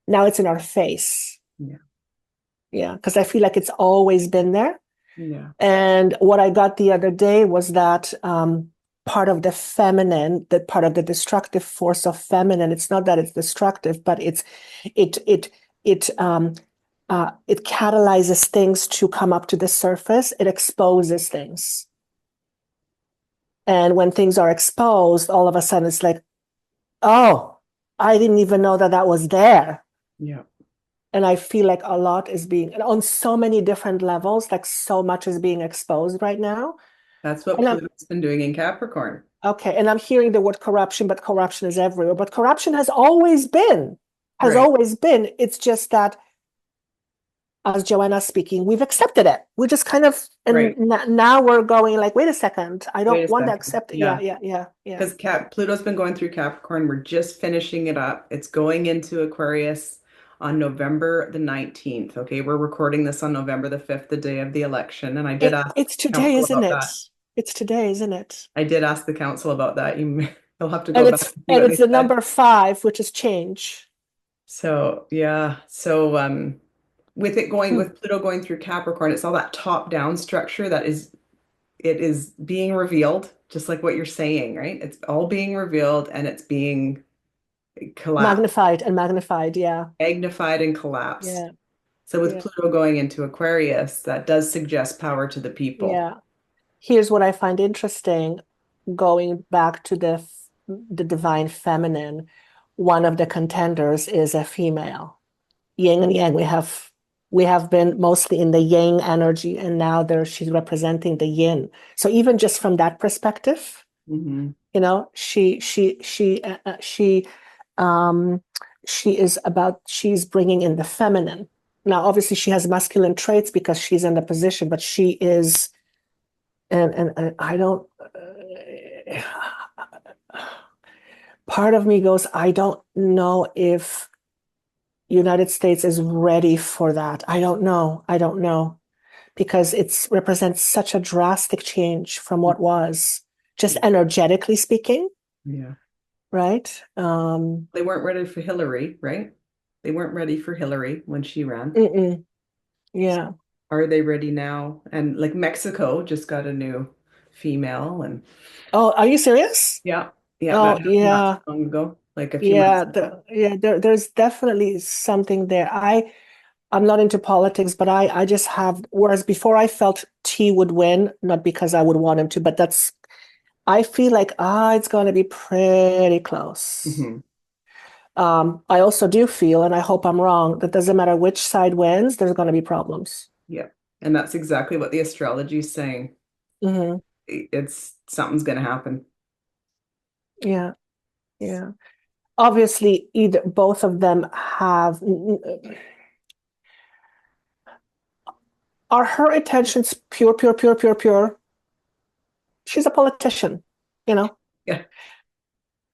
Now it's in our face. Yeah. Yeah. Because I feel like it's always been there. Yeah. And what I got the other day was that part of the feminine, that part of the destructive force of feminine, it's not that it's destructive, but it it it it catalyzes things to come up to the surface. It exposes things. And when things are exposed, all of a sudden it's like, oh, I didn't even know that that was there. Yeah. And I feel like a lot is being, on so many different levels, like so much is being exposed right now. That's what And I'm, Pluto's been doing in Capricorn. okay, and I'm hearing the word corruption, but corruption is everywhere. But corruption has Right. always been. It's just that, as Joanna's speaking, we've accepted it. We just kind of, and Right. now we're going like, wait a second, I Wait don't a want to second. accept it. Yeah, Yeah. yeah, yeah, yeah. Because Pluto's been going through Capricorn. We're just finishing it up. It's going into Aquarius on November the 19th. Okay, we're recording this on November the 5th, the day of the election. And I did ask It's the today, council isn't about it? that. It's today, isn't it? I did ask the council about that. You'll have to And go back and see what it's they the said. number 5, which is change. So yeah. So with it going Hmm. with Pluto going through Capricorn, it's all that top-down structure that is it is being revealed, just like what you're saying, right? It's all being revealed and it's being collapsed, Magnified and magnified. Yeah, magnified and collapsed. yeah, So with yeah, Pluto going into Aquarius, that does suggest power to the people. yeah. Here's what I find interesting, going back to the the divine feminine, one of the contenders is a female. Yin and yang. We have been mostly in the yang energy, and now she's representing the yin. So even just from that perspective, Hmm. um, she's bringing in the feminine. Now, obviously, she has masculine traits because she's in the position, but she is, and I don't. Part of me goes, I don't know if United States is ready for that. I don't know. I don't know because it represents such a drastic change from what was, just energetically speaking, Yeah. right? They weren't ready for Hillary, right? They weren't ready for Hillary when she ran. Mm-mm. Yeah. Are they ready now? And like Mexico just got a new female and Oh, are you serious? yeah, yeah, that Oh, happened not too yeah. long ago, like a few months Yeah. ago. There's definitely something there. I'm not into politics, but I just have, whereas before I felt T would win, not because I would want him to, but I feel like, it's going to be pretty close. Hmm. I also do feel, and I hope I'm wrong, that doesn't matter which side wins, there's going to be problems. Yeah. And that's exactly what the astrology is saying. Hmm. It's something's going to happen. Yeah, yeah. Obviously, either both of them have. Are her intentions pure, pure, pure, pure, pure? She's a politician, you know. Yeah.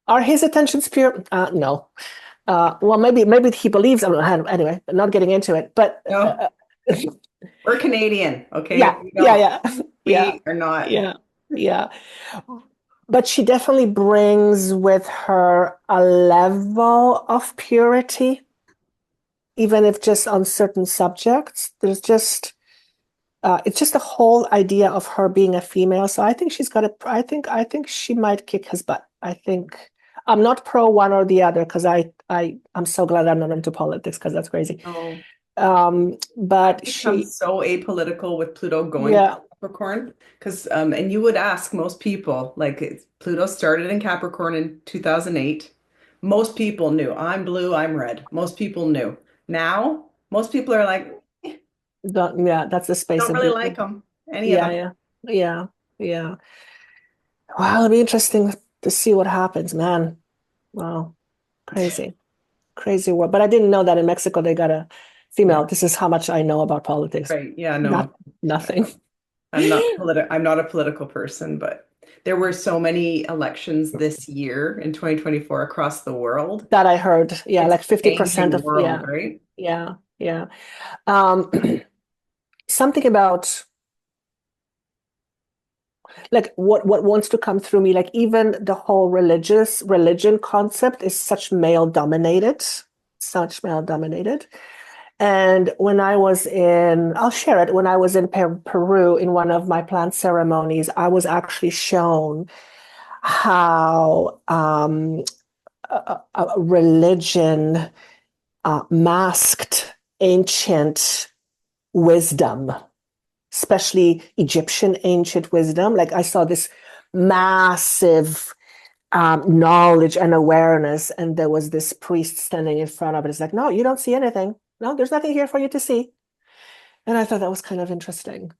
Are his intentions pure? No. Well, maybe he believes. Anyway, not getting into it. But No, we're Canadian, okay? yeah, We yeah, don't, yeah, yeah, we are not. yeah, yeah. But she definitely brings with her a level of purity, even if just on certain subjects. There's just it's just the whole idea of her being a female. So I think she's got a. I think she might kick his butt. I think I'm not pro one or the other because I'm so glad I'm not into politics because that's crazy. No. But I've become she, so apolitical with Pluto going to yeah, Capricorn because and you would ask most people like Pluto started in Capricorn in 2008. Most people knew I'm blue, I'm red. Most people knew. Now, most people are like, yeah, that's the space don't of really being. like them, any of Yeah, them. yeah, yeah, yeah. Wow, it'll be interesting to see what happens, man. Wow, crazy, crazy world. But I didn't know that in Mexico they got a Yeah, female. This is how much I know about politics. right. Yeah, Not no. nothing. I'm not a political person, but there were so many elections this year in 2024 across the world. That I heard. Yeah, It's like 50% changing the of, world, yeah, right? yeah, yeah. Um, something about like what wants to come through me, like even the whole religion concept is such male dominated. And when I'll share it, when I was in Peru in one of my plant ceremonies, I was actually shown how a religion masked ancient wisdom, especially Egyptian ancient wisdom. Like I saw this massive knowledge and awareness, and there was this priest standing in front of it. It's like, no, you don't see anything. No, there's nothing here for you to see. And I thought that was kind of interesting.